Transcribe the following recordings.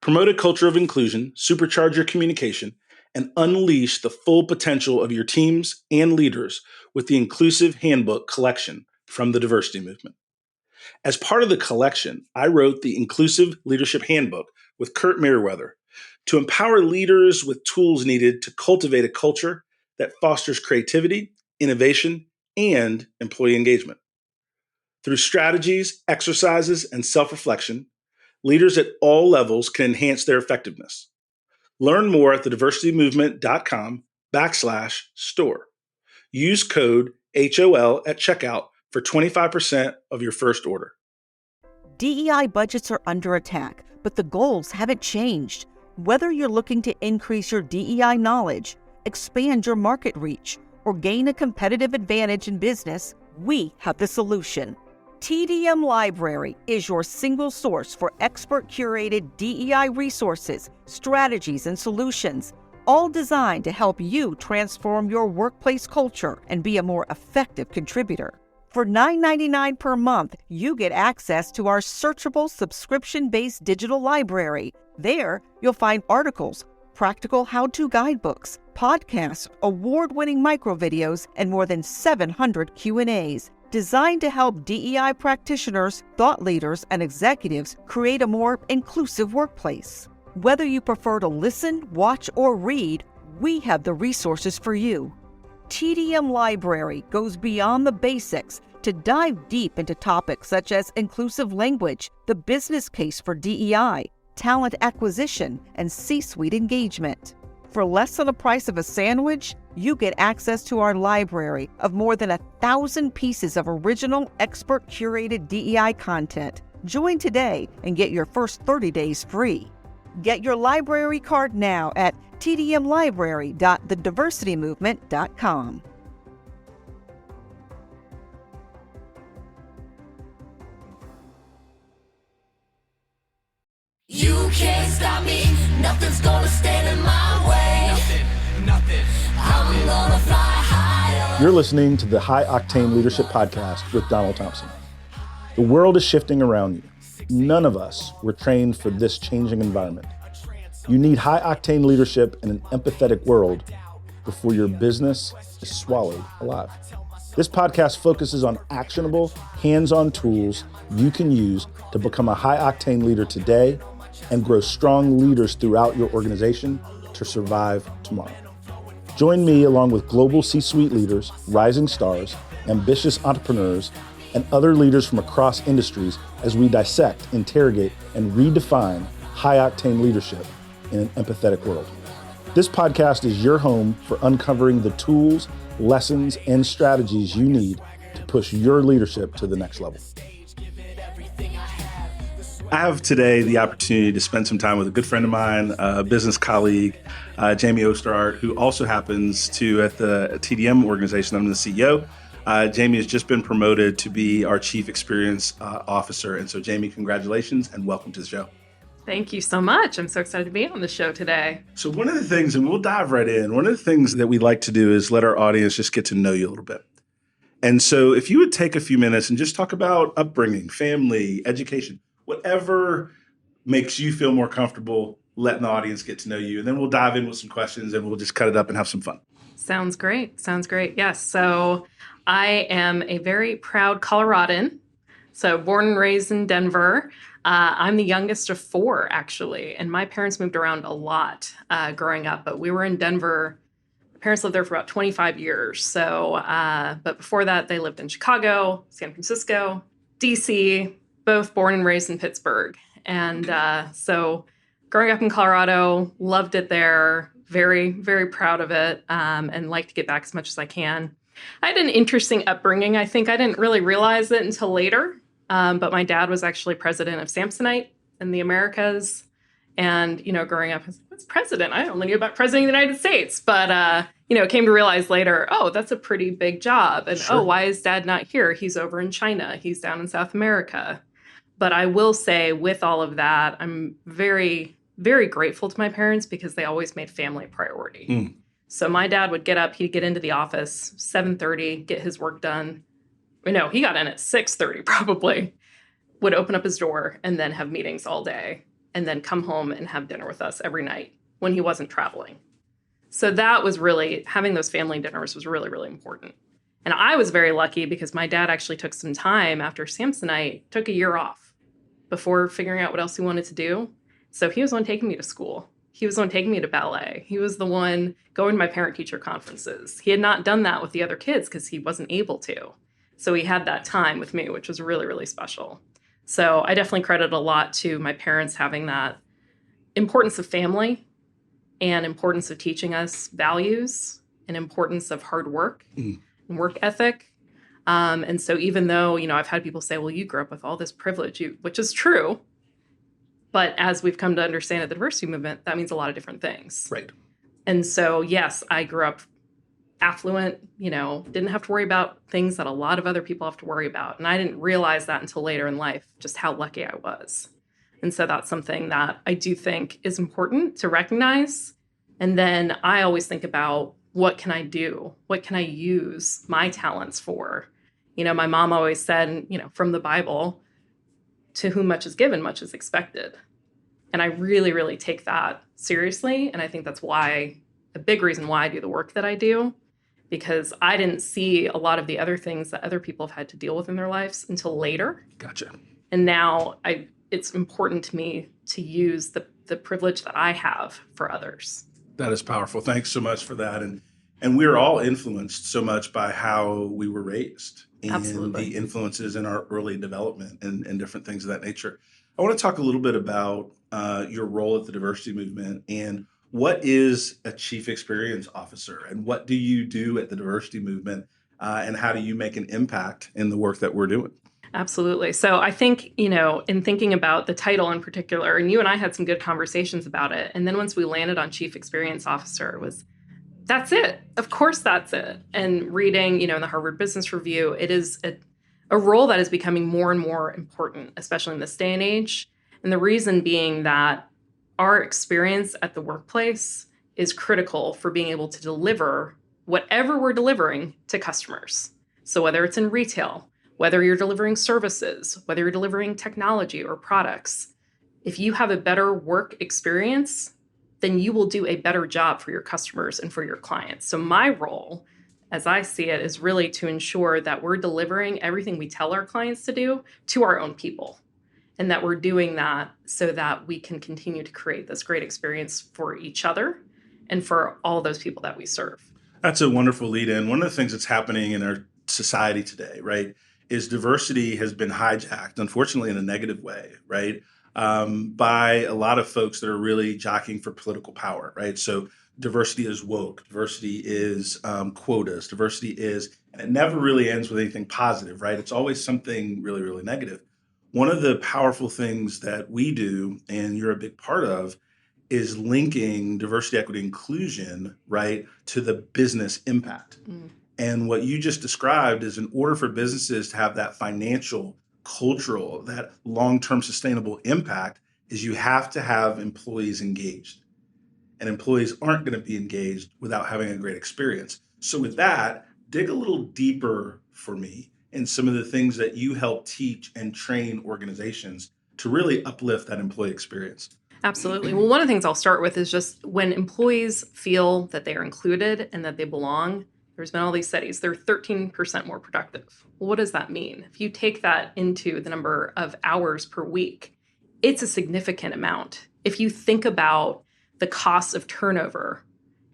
Promote a culture of inclusion, supercharge your communication, and unleash the full potential of your teams and leaders with the Inclusive Handbook collection from the Diversity Movement. As part of the collection, I wrote the Inclusive Leadership Handbook with Kurt Merriweather to empower leaders with tools needed to cultivate a culture that fosters creativity, innovation, and employee engagement. Through strategies, exercises, and self-reflection, leaders at all levels can enhance their effectiveness. Learn more at thediversitymovement.com/store. Use code HOL at checkout for 25% of your first order. DEI budgets are under attack, but the goals haven't changed. Whether you're looking to increase your DEI knowledge, expand your market reach, or gain a competitive advantage in business, we have the solution. TDM Library is your single source for expert-curated DEI resources, strategies, and solutions, all designed to help you transform your workplace culture and be a more effective contributor. For $9.99 per month, you get access to our searchable subscription-based digital library. There, you'll find articles, practical how-to guidebooks, podcasts, award-winning microvideos, and more than 700 Q&As. Designed to help DEI practitioners, thought leaders, and executives create a more inclusive workplace. Whether you prefer to listen, watch, or read, we have the resources for you. TDM Library goes beyond the basics to dive deep into topics such as inclusive language, the business case for DEI, talent acquisition, and C-suite engagement. For less than the price of a sandwich, you get access to our library of more than 1,000 pieces of original, expert-curated DEI content. Join today and get your first 30 days free. Get your library card now at tdmlibrary.thediversitymovement.com. You can't stop me, nothing's gonna stand in my way. Nothing. I'm gonna fly higher. You're listening to the High Octane Leadership Podcast with Donald Thompson. The world is shifting around you. None of us were trained for this changing environment. You need high octane leadership in an empathetic world before your business is swallowed alive. This podcast focuses on actionable, hands-on tools you can use to become a high octane leader today and grow strong leaders throughout your organization to survive tomorrow. Join me along with global C-suite leaders, rising stars, ambitious entrepreneurs, and other leaders from across industries as we dissect, interrogate, and redefine high-octane leadership in an empathetic world. This podcast is your home for uncovering the tools, lessons, and strategies you need to push your leadership to the next level. I have today the opportunity to spend some time with a good friend of mine, a business colleague, Jamie Ousterout, who also happens to, at the TDM organization, I'm the CEO. Jamie has just been promoted to be our Chief Experience Officer. And so, Jamie, congratulations and welcome to the show. Thank you so much. I'm so excited to be on the show today. So one of the things, and we'll dive right in, one of the things that we like to do is let our audience just get to know you a little bit. And so if you would take a few minutes and just talk about upbringing, family, education, whatever makes you feel more comfortable letting the audience get to know you. And then we'll dive in with some questions and we'll just cut it up and have some fun. Sounds great. Sounds great. Yes. So I am a very proud Coloradan. So born and raised in Denver. I'm the youngest of four, actually. And my parents moved around a lot growing up. But we were in Denver. My parents lived there for about 25 years. So, but before that, they lived in Chicago, San Francisco, DC, both born and raised in Pittsburgh. And so growing up in Colorado, loved it there. Very, very proud of it, and like to get back as much as I can. I had an interesting upbringing. I think I didn't really realize it until later. But my dad was actually president of Samsonite in the Americas. And, growing up, I was like, what's president? I only knew about president of the United States. But, came to realize later, oh, that's a pretty big job. And, Sure. Oh, why is dad not here? He's over in China. He's down in South America. But I will say with all of that, I'm very, very grateful to my parents because they always made family a priority. Mm. So my dad would get up, he'd get into the office, 7:30, get his work done. No, he got in at 6:30 probably, would open up his door and then have meetings all day. and then come home and have dinner with us every night when he wasn't traveling. So that was really, having those family dinners was really, really important. And I was very lucky because my dad actually took some time after Samsonite, took a year off before figuring out what else he wanted to do. So he was the one taking me to school. He was the one taking me to ballet. He was the one going to my parent-teacher conferences. He had not done that with the other kids because he wasn't able to. So he had that time with me, which was really, really special. So I definitely credit a lot to my parents having that importance of family and importance of teaching us values and importance of hard work and work ethic. And so even though, I've had people say, well, you grew up with all this privilege, which is true. But as we've come to understand at the diversity movement, that means a lot of different things. Right. And so, yes, I grew up affluent, didn't have to worry about things that a lot of other people have to worry about. And I didn't realize that until later in life, just how lucky I was. And so that's something that I do think is important to recognize. And then I always think about, what can I do? What can I use my talents for? My mom always said, from the Bible, to whom much is given, much is expected. And I really, really take that seriously. And I think that's a big reason why I do the work that I do, because I didn't see a lot of the other things that other people have had to deal with in their lives until later. Gotcha. And now it's important to me to use the privilege that I have for others. That is powerful. Thanks so much for that. And we're all influenced so much by how we were raised and Absolutely. the influences in our early development and different things of that nature. I want to talk a little bit about your role at the diversity movement and what is a chief experience officer and what do you do at the diversity movement and how do you make an impact in the work that we're doing? Absolutely. So I think, in thinking about the title in particular, and you and I had some good conversations about it. And then once we landed on Chief Experience Officer, that's it. Of course, that's it. And reading, in the Harvard Business Review, it is a role that is becoming more and more important, especially in this day and age. And the reason being that our experience at the workplace is critical for being able to deliver whatever we're delivering to customers. So whether it's in retail, whether you're delivering services, whether you're delivering technology or products, if you have a better work experience, then you will do a better job for your customers and for your clients. So my role, as I see it, is really to ensure that we're delivering everything we tell our clients to do to our own people, and that we're doing that so that we can continue to create this great experience for each other and for all those people that we serve. That's a wonderful lead in. One of the things that's happening in our society today, right, is diversity has been hijacked, unfortunately, in a negative way, right, by a lot of folks that are really jockeying for political power, right? So diversity is woke, diversity is quotas, diversity is, and it never really ends with anything positive, right? It's always something really, really negative. One of the powerful things that we do, and you're a big part of, is linking diversity, equity, inclusion, right, to the business impact. And what you just described is, in order for businesses to have that financial, cultural, that long-term sustainable impact, is you have to have employees engaged. And employees aren't going to be engaged without having a great experience. So with that, dig a little deeper for me in some of the things that you help teach and train organizations to really uplift that employee experience. Absolutely. Well, one of the things I'll start with is just when employees feel that they are included and that they belong, there's been all these studies, they're 13% more productive. Well, what does that mean? If you take that into the number of hours per week, it's a significant amount. If you think about the cost of turnover,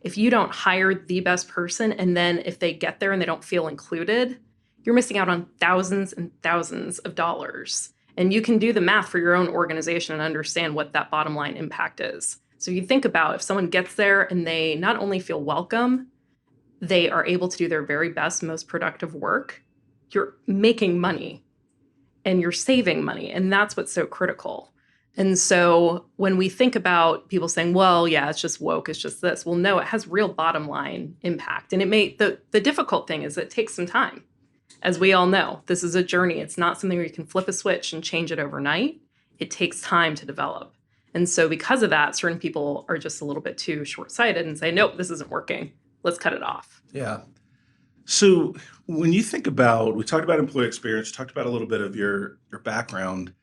if you don't hire the best person and then if they get there and they don't feel included, you're missing out on thousands and thousands of dollars. And you can do the math for your own organization and understand what that bottom line impact is. So you think about if someone gets there and they not only feel welcome, they are able to do their very best, most productive work, you're making money and you're saving money. And that's what's so critical. And so when we think about people saying, well, yeah, it's just woke, it's just this. Well, no, it has real bottom line impact. And the difficult thing is it takes some time. As we all know, this is a journey. It's not something where you can flip a switch and change it overnight. It takes time to develop. And so because of that, certain people are just a little bit too short-sighted and say, nope, this isn't working. Let's cut it off. Yeah. So when you think about, we talked about employee experience, talked about a little bit of your background.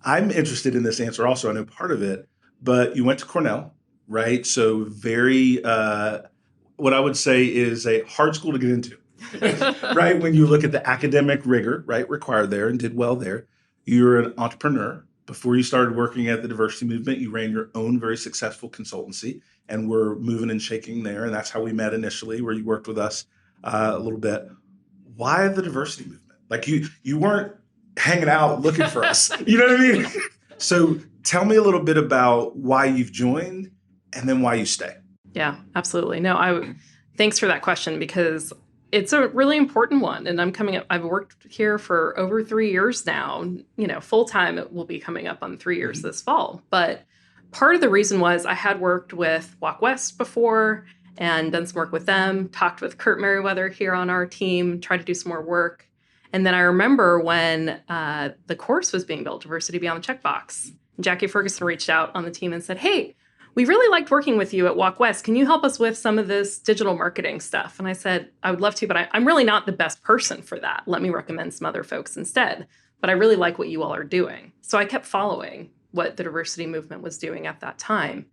I'm interested in this answer also. I know part of it, but you went to Cornell, right? So very, what I would say is a hard school to get into, right? When you look at the academic rigor, right, required there and did well there, you're an entrepreneur. Before you started working at the diversity movement, you ran your own very successful consultancy and were moving and shaking there. And that's how we met initially, where you worked with us a little bit. Why the diversity movement? Like you weren't hanging out looking for us. You know what I mean? So tell me a little bit about why you've joined and then why you stay. Yeah, absolutely. No, thanks for that question because it's a really important one. And I've worked here for over 3 years now. Full time, it will be coming up on 3 years this fall. But part of the reason was I had worked with Walk West before and done some work with them, talked with Kurt Merriweather here on our team, tried to do some more work. And then I remember when the course was being built, Diversity Beyond the Checkbox, Jackie Ferguson reached out on the team and said, hey, we really liked working with you at Walk West. Can you help us with some of this digital marketing stuff? And I said, I would love to, but I'm really not the best person for that. Let me recommend some other folks instead. But I really like what you all are doing. So I kept following what the diversity movement was doing at that time.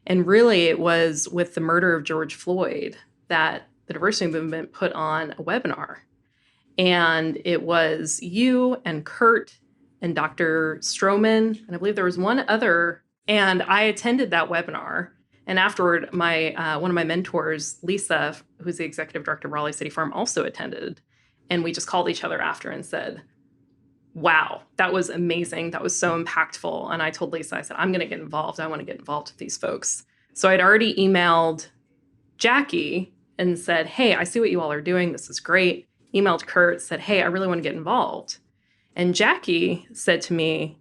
And really, it was with the murder of George Floyd that the diversity movement put on a webinar. And it was you and Kurt and Dr. Stroman, and I believe there was one other. And I attended that webinar. And afterward, one of my mentors, Lisa, who's the executive director of Raleigh City Farm, also attended. And we just called each other after and said, wow, that was amazing. That was so impactful. And I told Lisa, I said, I'm going to get involved. I want to get involved with these folks. So I'd already emailed Jackie and said, hey, I see what you all are doing. This is great. Emailed Kurt, said, hey, I really want to get involved. And Jackie said to me,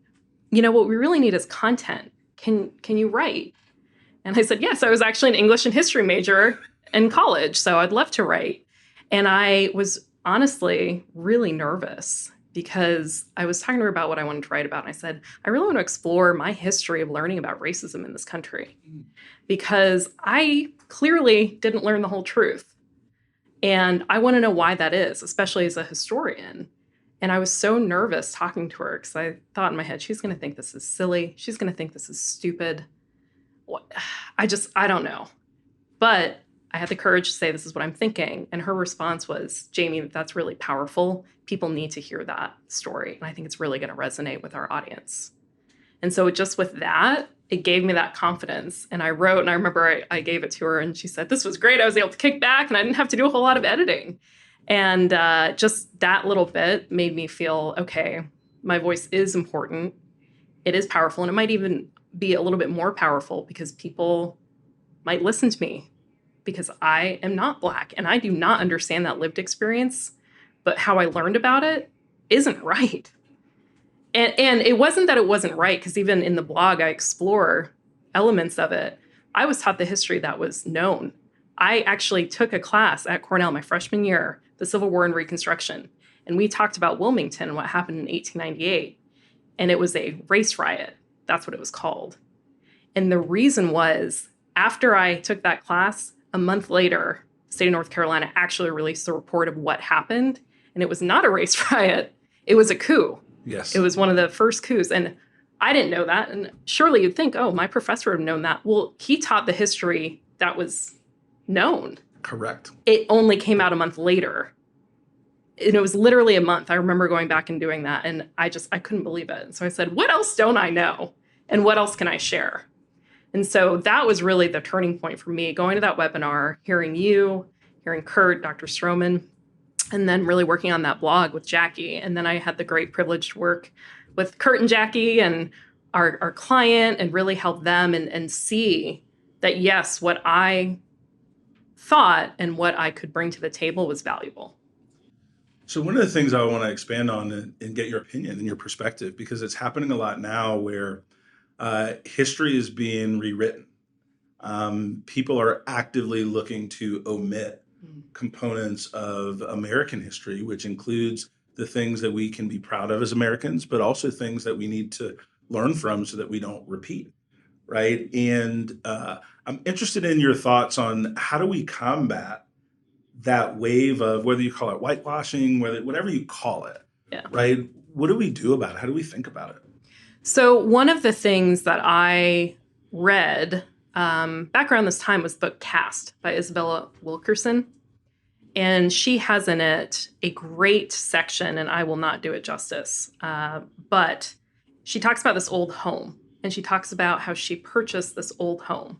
what we really need is content. Can you write? And I said, yes, I was actually an English and history major in college, so I'd love to write. And I was honestly really nervous because I was talking to her about what I wanted to write about. And I said, I really want to explore my history of learning about racism in this country because I clearly didn't learn the whole truth. And I want to know why that is, especially as a historian. And I was so nervous talking to her because I thought in my head, she's going to think this is silly. She's going to think this is stupid. I don't know. But I had the courage to say, this is what I'm thinking. And her response was, Jamie, that's really powerful. People need to hear that story. And I think it's really going to resonate with our audience. And so just with that, it gave me that confidence. And I wrote, and I remember I gave it to her and she said, this was great. I was able to kick back and I didn't have to do a whole lot of editing. And just that little bit made me feel, okay, my voice is important. It is powerful. And it might even be a little bit more powerful because people might listen to me because I am not Black and I do not understand that lived experience. But how I learned about it isn't right. And it wasn't that it wasn't right, because even in the blog, I explore elements of it. I was taught the history that was known. I actually took a class at Cornell my freshman year, the Civil War and Reconstruction. And we talked about Wilmington and what happened in 1898. And it was a race riot. That's what it was called. And the reason was, after I took that class, a month later, the state of North Carolina actually released a report of what happened. And it was not a race riot. It was a coup. Yes. It was one of the first coups. And I didn't know that. And surely you'd think, oh, my professor would have known that. Well, he taught the history that was known. Correct. It only came out a month later. And it was literally a month. I remember going back and doing that. And I couldn't believe it. And so I said, what else don't I know? And what else can I share? And so that was really the turning point for me, going to that webinar, hearing you, hearing Kurt, Dr. Stroman, and then really working on that blog with Jackie. And then I had the great privilege to work with Kurt and Jackie and our client and really help them and see that, yes, what I thought and what I could bring to the table was valuable. So one of the things I want to expand on and get your opinion and your perspective, because it's happening a lot now where history is being rewritten. People are actively looking to omit components of American history, which includes the things that we can be proud of as Americans, but also things that we need to learn from so that we don't repeat, right? And I'm interested in your thoughts on how do we combat that wave of, whether you call it whitewashing, whatever you call it, Yeah. right? What do we do about it? How do we think about it? So one of the things that I read back around this time was the book Caste by Isabella Wilkerson. And she has in it a great section, and I will not do it justice, but she talks about this old home, and she talks about how she purchased this old home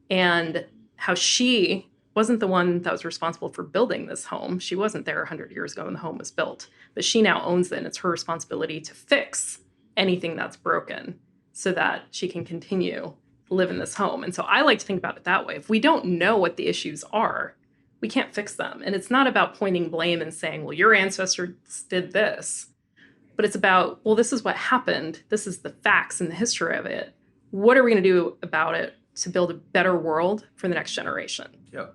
and how she wasn't the one that was responsible for building this home. She wasn't there 100 years ago when the home was built, but she now owns it, and it's her responsibility to fix anything that's broken so that she can continue to live in this home. And so I like to think about it that way. If we don't know what the issues are, we can't fix them. And it's not about pointing blame and saying, well, your ancestors did this, but it's about, well, this is what happened. This is the facts and the history of it. What are we going to do about it to build a better world for the next generation? Yeah.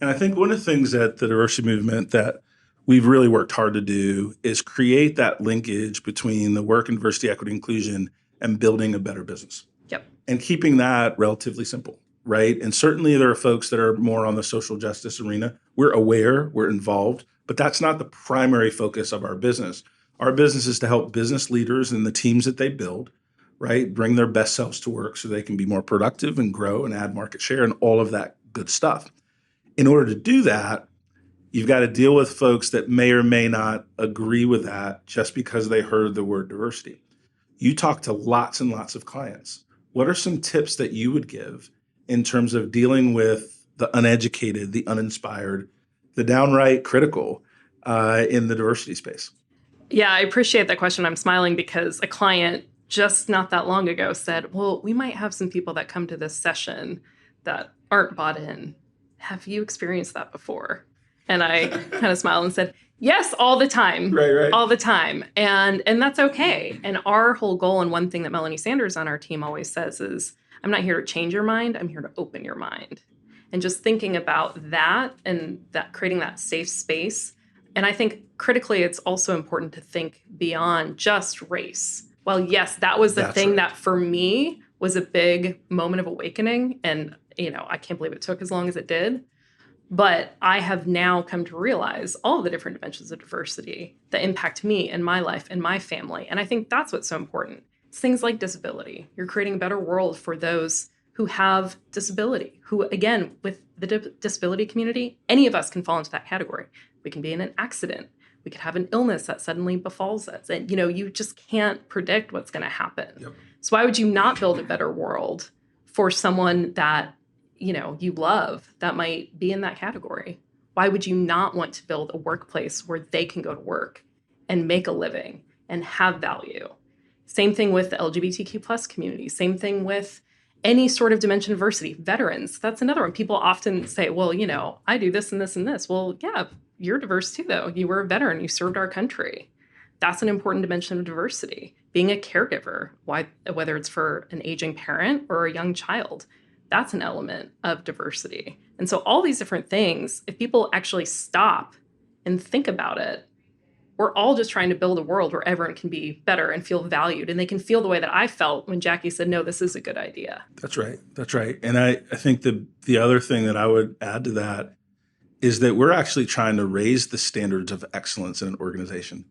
And I think one of the things that the diversity movement that we've really worked hard to do is create that linkage between the work in diversity, equity, inclusion and building a better business. Yep. And keeping that relatively simple, right? And certainly there are folks that are more on the social justice arena. We're aware, we're involved, but that's not the primary focus of our business. Our business is to help business leaders and the teams that they build, right, bring their best selves to work so they can be more productive and grow and add market share and all of that good stuff. In order to do that, you've got to deal with folks that may or may not agree with that just because they heard the word diversity. You talk to lots and lots of clients. What are some tips that you would give in terms of dealing with the uneducated, the uninspired, the downright critical in the diversity space? Yeah, I appreciate that question. I'm smiling because a client just not that long ago said, well, we might have some people that come to this session that aren't bought in. Have you experienced that before? And I kind of smiled and said, yes, all the time. Right. All the time. And that's okay. And our whole goal, and one thing that Melanie Sanders on our team always says is, I'm not here to change your mind. I'm here to open your mind. And just thinking about that and that creating that safe space. And I think critically, it's also important to think beyond just race. Well, yes, that was the thing that for me was a big moment of awakening. And, I can't believe it took as long as it did. But I have now come to realize all of the different dimensions of diversity that impact me and my life and my family. And I think that's what's so important. It's things like disability. You're creating a better world for those who have disability, who, again, with the disability community, any of us can fall into that category. We can be in an accident. We could have an illness that suddenly befalls us. And, you just can't predict what's going to happen. Yep. So why would you not build a better world for someone that you love that might be in that category? Why would you not want to build a workplace where they can go to work and make a living and have value? Same thing with the LGBTQ plus community. Same thing with any sort of dimension of diversity. Veterans, that's another one. People often say, well, I do this and this and this. Well, yeah, you're diverse too, though. You were a veteran. You served our country. That's an important dimension of diversity. Being a caregiver, whether it's for an aging parent or a young child, that's an element of diversity. And so all these different things, if people actually stop and think about it, we're all just trying to build a world where everyone can be better and feel valued. And they can feel the way that I felt when Jackie said, no, this is a good idea. That's right. And I think the other thing that I would add to that is that we're actually trying to raise the standards of excellence in an organization.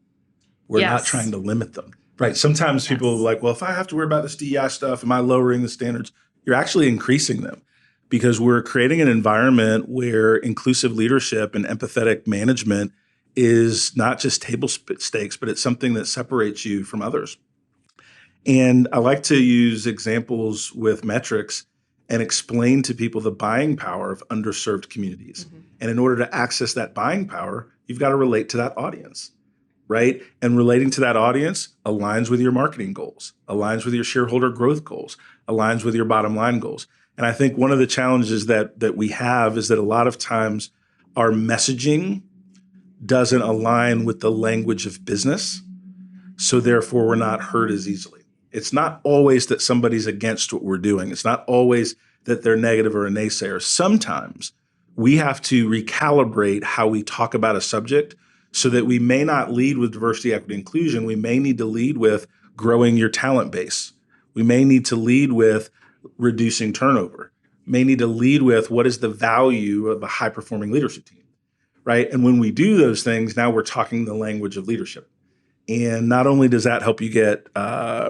We're not trying to limit them. Right. Sometimes people are like, well, if I have to worry about this DEI stuff, am I lowering the standards? You're actually increasing them because we're creating an environment where inclusive leadership and empathetic management is not just table stakes, but it's something that separates you from others. And I like to use examples with metrics and explain to people the buying power of underserved communities. Mm-hmm. And in order to access that buying power, you've got to relate to that audience, right? And relating to that audience aligns with your marketing goals, aligns with your shareholder growth goals, aligns with your bottom line goals. And I think one of the challenges that we have is that a lot of times our messaging doesn't align with the language of business. So therefore, we're not heard as easily. It's not always that somebody's against what we're doing. It's not always that they're negative or a naysayer. Sometimes we have to recalibrate how we talk about a subject so that we may not lead with diversity, equity, inclusion. We may need to lead with growing your talent base. We may need to lead with reducing turnover. May need to lead with what is the value of a high-performing leadership team, right? And when we do those things, now we're talking the language of leadership. And not only does that help you get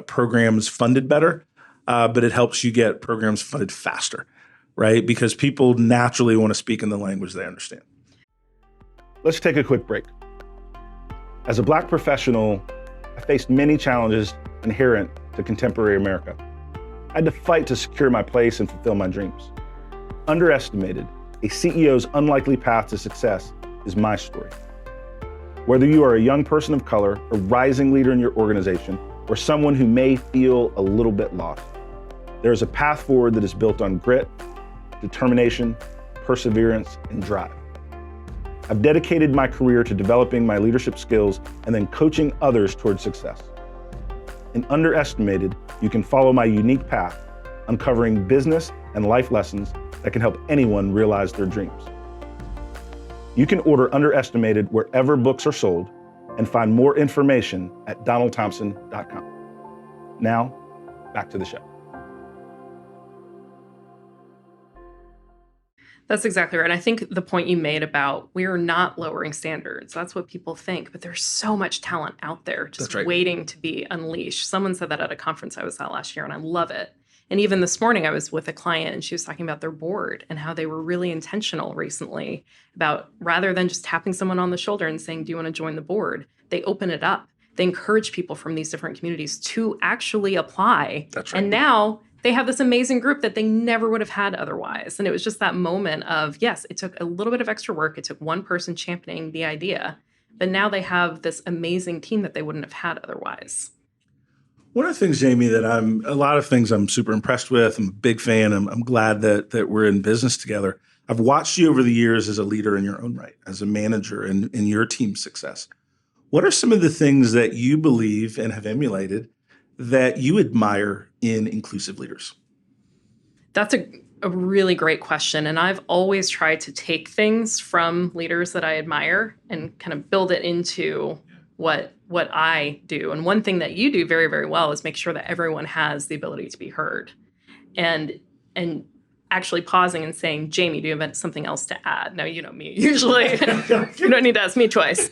programs funded better, but it helps you get programs funded faster, right? Because people naturally want to speak in the language they understand. Let's take a quick break. As a Black professional, I faced many challenges inherent to contemporary America. I had to fight to secure my place and fulfill my dreams. Underestimated, a CEO's unlikely path to success is my story. Whether you are a young person of color, a rising leader in your organization, or someone who may feel a little bit lost, there is a path forward that is built on grit, determination, perseverance, and drive. I've dedicated my career to developing my leadership skills and then coaching others towards success. In Underestimated, you can follow my unique path, uncovering business and life lessons that can help anyone realize their dreams. You can order Underestimated wherever books are sold and find more information at donaldthompson.com. Now, back to the show. That's exactly right. And I think the point you made about we're not lowering standards, that's what people think, but there's so much talent out there just waiting to be unleashed. Someone said that at a conference I was at last year, and I love it. And even this morning I was with a client and she was talking about their board and how they were really intentional recently about, rather than just tapping someone on the shoulder and saying, do you want to join the board? They open it up. They encourage people from these different communities to actually apply. That's right. And now they have this amazing group that they never would have had otherwise. And it was just that moment of, yes, it took a little bit of extra work. It took one person championing the idea, but now they have this amazing team that they wouldn't have had otherwise. One of the things, Jamie, that a lot of things I'm super impressed with. I'm a big fan. I'm glad that we're in business together. I've watched you over the years as a leader in your own right, as a manager in your team's success. What are some of the things that you believe and have emulated that you admire in inclusive leaders? That's a really great question. And I've always tried to take things from leaders that I admire and kind of build it into what I do. And one thing that you do very, very well is make sure that everyone has the ability to be heard. And actually pausing and saying, Jamie, do you have something else to add? No, you know me. Usually you don't need to ask me twice.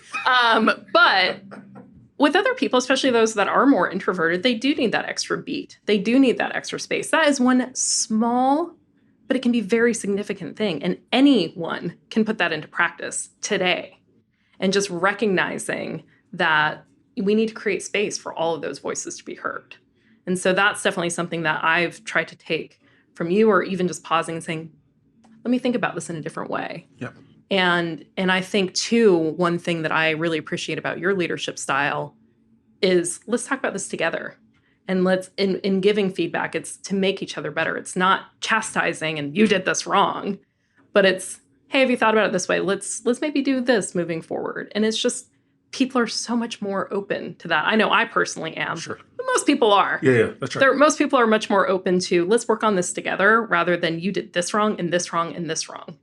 But with other people, especially those that are more introverted, they do need that extra beat. They do need that extra space. That is one small, but it can be very significant thing. And anyone can put that into practice today. And just recognizing that we need to create space for all of those voices to be heard. And so that's definitely something that I've tried to take from you, or even just pausing and saying, let me think about this in a different way. Yep. And I think, too, one thing that I really appreciate about your leadership style is let's talk about this together. And let's, in giving feedback, it's to make each other better. It's not chastising and you did this wrong, but it's, hey, have you thought about it this way? Let's maybe do this moving forward. And it's just, people are so much more open to that. I know I personally am. Sure. But most people are. Yeah, that's right. Most people are much more open to, let's work on this together rather than you did this wrong and this wrong and this wrong.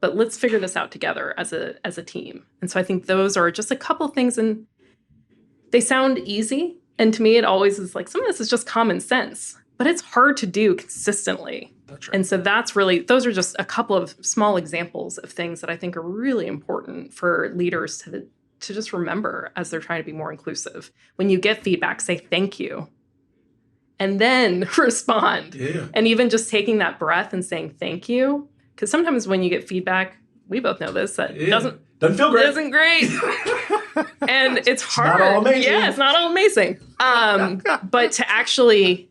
But let's figure this out together as a team. And so I think those are just a couple things, and they sound easy. And to me, it always is like, some of this is just common sense, but it's hard to do consistently. That's right. And so those are just a couple of small examples of things that I think are really important for leaders to just remember as they're trying to be more inclusive. When you get feedback, say thank you, and then respond. Yeah. And even just taking that breath and saying thank you. Because sometimes when you get feedback, we both know this, that doesn't feel great. Isn't great. And it's hard. Not all amazing. Yeah, it's not all amazing. But to actually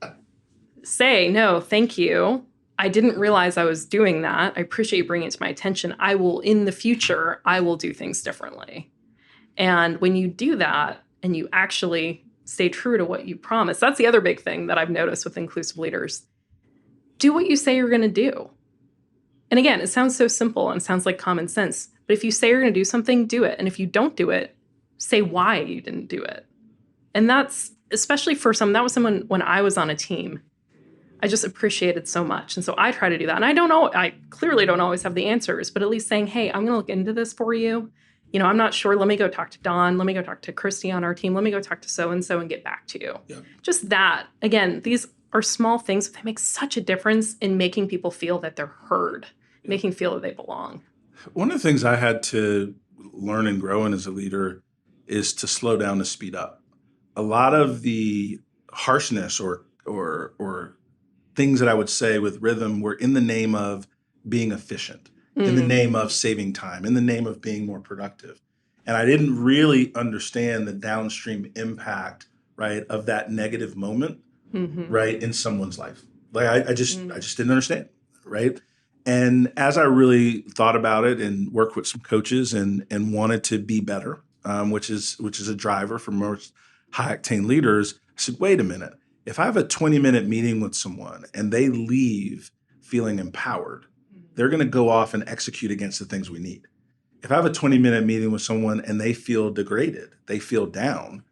say, no, thank you. I didn't realize I was doing that. I appreciate you bringing it to my attention. In the future, I will do things differently. And when you do that and you actually stay true to what you promise, that's the other big thing that I've noticed with inclusive leaders. Do what you say you're going to do. And again, it sounds so simple and sounds like common sense, but if you say you're going to do something, do it. And if you don't do it, say why you didn't do it. And that's, especially for that was someone when I was on a team, I just appreciated so much. And so I try to do that. And I clearly don't always have the answers, but at least saying, hey, I'm going to look into this for you. I'm not sure. Let me go talk to Don. Let me go talk to Christy on our team. Let me go talk to so-and-so and get back to you. Yeah. Just that. Again, these are small things, but they make such a difference in making people feel that they're heard, making feel that they belong. One of the things I had to learn and grow in as a leader is to slow down to speed up. A lot of the harshness or things that I would say with rhythm were in the name of being efficient, in the name of saving time, in the name of being more productive. And I didn't really understand the downstream impact, right, of that negative moment, right, in someone's life. Like I just didn't understand, right? And as I really thought about it and worked with some coaches and wanted to be better, which is a driver for most high octane leaders, I said, wait a minute. If I have a 20-minute meeting with someone and they leave feeling empowered, they're going to go off and execute against the things we need. If I have a 20-minute meeting with someone and they feel degraded, they feel down,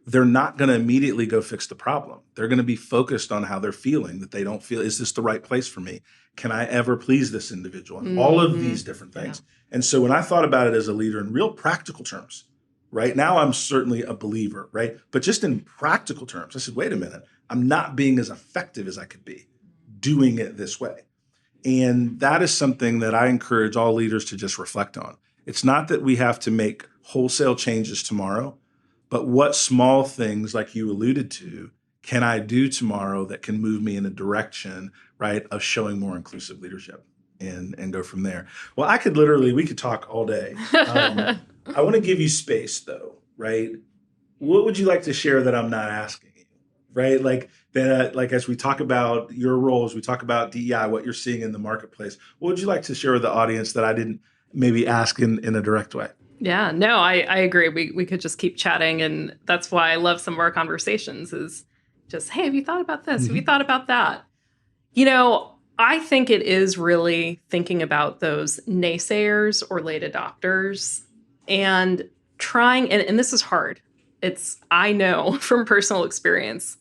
they're not going to immediately go fix the problem. They're going to be focused on how they're feeling, that they don't feel, is this the right place for me? Can I ever please this individual? And all of these different things. Yeah. And so when I thought about it as a leader in real practical terms, right now I'm certainly a believer, right? But just in practical terms, I said, wait a minute, I'm not being as effective as I could be doing it this way. And that is something that I encourage all leaders to just reflect on. It's not that we have to make wholesale changes tomorrow, but what small things, like you alluded to, can I do tomorrow that can move me in a direction, right, of showing more inclusive leadership and go from there. Well, we could talk all day. I want to give you space though, right? What would you like to share that I'm not asking you, right? Like that, like as we talk about your roles, we talk about DEI, what you're seeing in the marketplace. What would you like to share with the audience that I didn't maybe ask in a direct way? Yeah, no, I agree. We could just keep chatting. And that's why I love some of our conversations is just, hey, have you thought about this? Have you thought about that? You know, I think it is really thinking about those naysayers or late adopters and trying, and this is hard. I know from personal experience,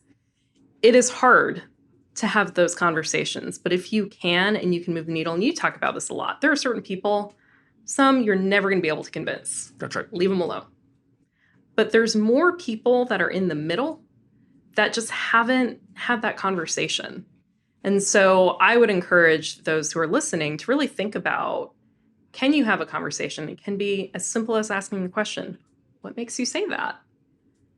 it is hard to have those conversations. But if you can, and you can move the needle, and you talk about this a lot, there are certain people, some you're never going to be able to convince. That's right. Leave them alone. But there's more people that are in the middle that just haven't had that conversation. And so I would encourage those who are listening to really think about, can you have a conversation? It can be as simple as asking the question, what makes you say that?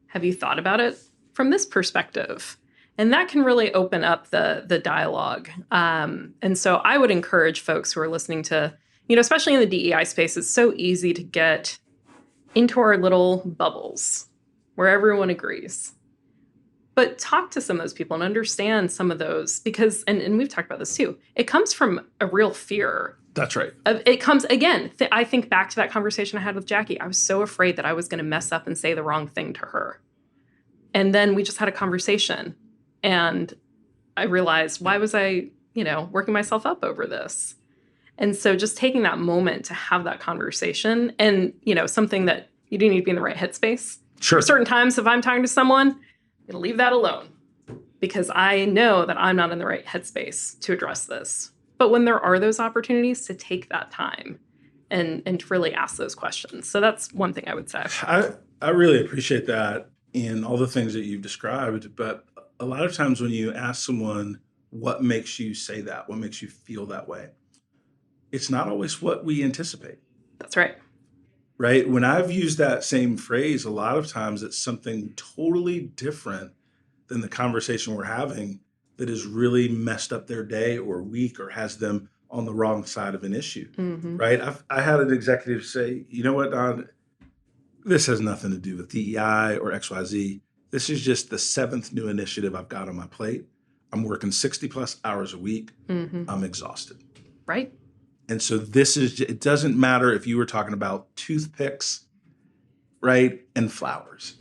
Have you thought about it from this perspective? And that can really open up the dialogue. And so I would encourage folks who are listening to, especially in the DEI space, it's so easy to get into our little bubbles where everyone agrees. But talk to some of those people and understand some of those because, and we've talked about this too, it comes from a real fear. That's right. It comes, again, I think back to that conversation I had with Jackie. I was so afraid that I was going to mess up and say the wrong thing to her. And then we just had a conversation. And I realized, why was I, working myself up over this? And so just taking that moment to have that conversation and, something that you do need to be in the right headspace. Sure. For certain times, if I'm talking to someone, I'm going to leave that alone because I know that I'm not in the right headspace to address this. But when there are those opportunities to take that time and to really ask those questions. So that's one thing I would say. I really appreciate that in all the things that you've described. But a lot of times when you ask someone, what makes you say that? What makes you feel that way? It's not always what we anticipate. That's right. Right? When I've used that same phrase, a lot of times it's something totally different than the conversation we're having that has really messed up their day or week or has them on the wrong side of an issue. Right? I had an executive say, you know what, Don, this has nothing to do with DEI or XYZ. This is just the 7th new initiative I've got on my plate. I'm working 60 plus hours a week. I'm exhausted. Right. And so it doesn't matter if you were talking about toothpicks, right, and flowers.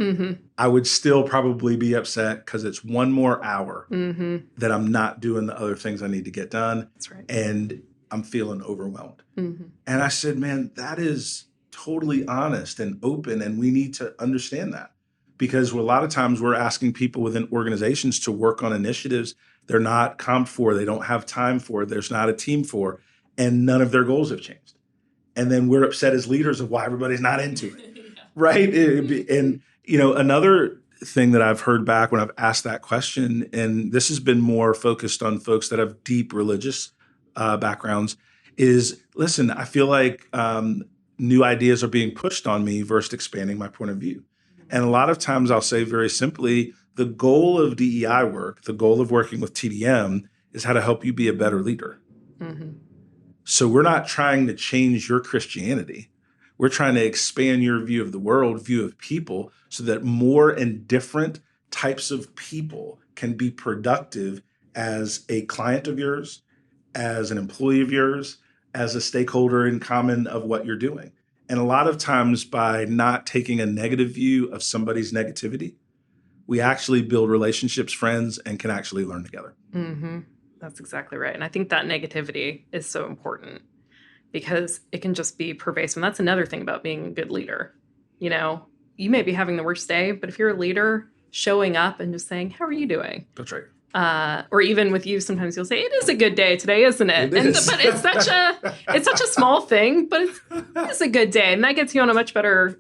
I would still probably be upset because it's one more hour that I'm not doing the other things I need to get done. That's right. And I'm feeling overwhelmed. And I said, man, that is totally honest and open, and we need to understand that. Because a lot of times we're asking people within organizations to work on initiatives they're not comped for, they don't have time for, there's not a team for, and none of their goals have changed. And then we're upset as leaders of why everybody's not into it, right? And, another thing that I've heard back when I've asked that question, and this has been more focused on folks that have deep religious backgrounds, is, listen, I feel like new ideas are being pushed on me versus expanding my point of view. And a lot of times I'll say very simply, the goal of DEI work, the goal of working with TDM is how to help you be a better leader. Mm-hmm. So we're not trying to change your Christianity. We're trying to expand your view of the world, view of people, so that more and different types of people can be productive as a client of yours, as an employee of yours, as a stakeholder in common of what you're doing. And a lot of times by not taking a negative view of somebody's negativity, we actually build relationships, friends, and can actually learn together. Mm-hmm. That's exactly right. And I think that negativity is so important because it can just be pervasive. And that's another thing about being a good leader. You know, you may be having the worst day, but if you're a leader, showing up and just saying, how are you doing? That's right. Or even with you, sometimes you'll say, it is a good day today, isn't it? It is. But it's such a small thing, but it's a good day. And that gets you on a much better,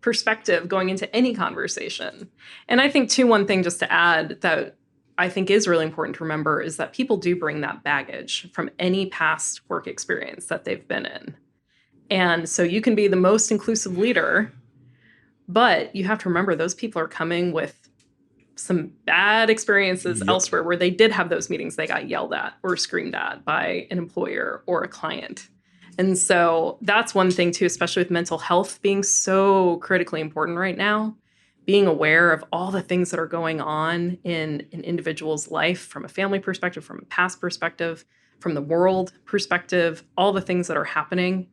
perspective going into any conversation. And I think too, one thing just to add that I think is really important to remember is that people do bring that baggage from any past work experience that they've been in. And so you can be the most inclusive leader, but you have to remember those people are coming with some bad experiences elsewhere where they did have those meetings they got yelled at or screamed at by an employer or a client. And so that's one thing too, especially with mental health being so critically important right now, being aware of all the things that are going on in an individual's life from a family perspective, from a past perspective, from the world perspective, all the things that are happening,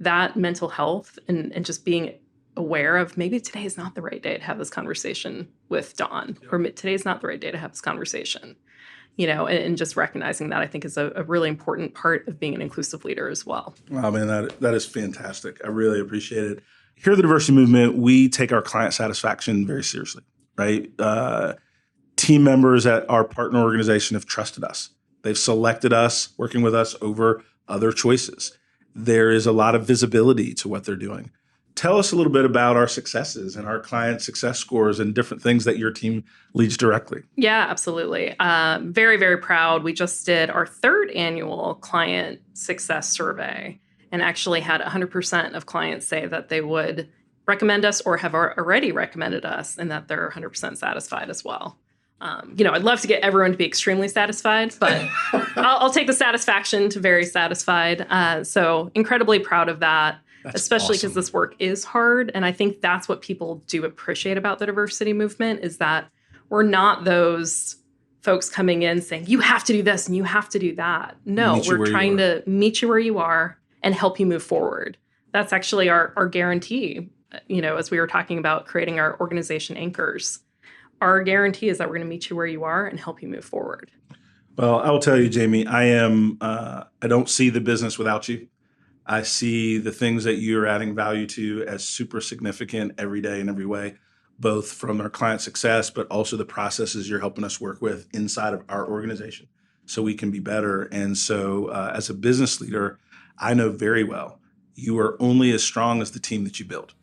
that mental health and just being aware of maybe today is not the right day to have this conversation with Dawn, or today is not the right day to have this conversation, and just recognizing that I think is a really important part of being an inclusive leader as well. Wow, man, that is fantastic. I really appreciate it. Here at the Diversity Movement, we take our client satisfaction very seriously, right? Team members at our partner organization have trusted us. They've selected us, working with us over other choices. There is a lot of visibility to what they're doing. Tell us a little bit about our successes and our client success scores and different things that your team leads directly. Yeah, absolutely. Very, very proud. We just did our 3rd annual client success survey and actually had 100% of clients say that they would recommend us or have already recommended us and that they're 100% satisfied as well. I'd love to get everyone to be extremely satisfied, but I'll take the satisfaction to very satisfied. So incredibly proud of that. That's especially because this work is hard. And I think that's what people do appreciate about the diversity movement is that we're not those folks coming in saying, you have to do this and you have to do that. No, we're trying to meet you where you are and help you move forward. That's actually our guarantee, as we were talking about creating our organization anchors. Our guarantee is that we're going to meet you where you are and help you move forward. Well, I will tell you, Jamie, I don't see the business without you. I see the things that you're adding value to as super significant every day in every way, both from our client success, but also the processes you're helping us work with inside of our organization so we can be better. And so as a business leader, I know very well you are only as strong as the team that you build.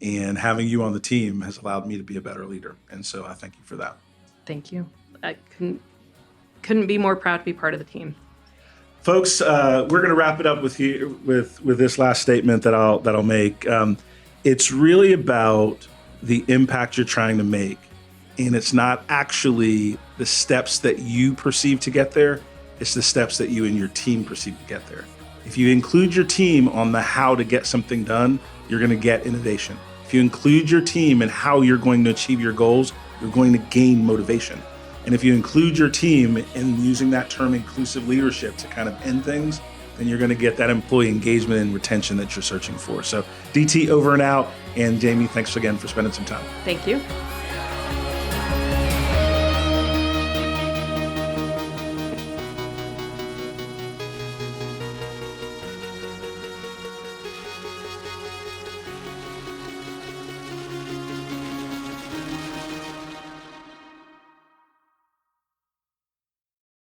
And having you on the team has allowed me to be a better leader. And so I thank you for that. Thank you. I couldn't be more proud to be part of the team. Folks, we're going to wrap it up with this last statement that I'll make. It's really about the impact you're trying to make, and it's not actually the steps that you perceive to get there. It's the steps that you and your team perceive to get there. If you include your team on the how to get something done, you're going to get innovation. If you include your team in how you're going to achieve your goals, you're going to gain motivation. And if you include your team in using that term inclusive leadership to kind of end things, then you're going to get that employee engagement and retention that you're searching for. So DT over and out. And Jamie, thanks again for spending some time. Thank you.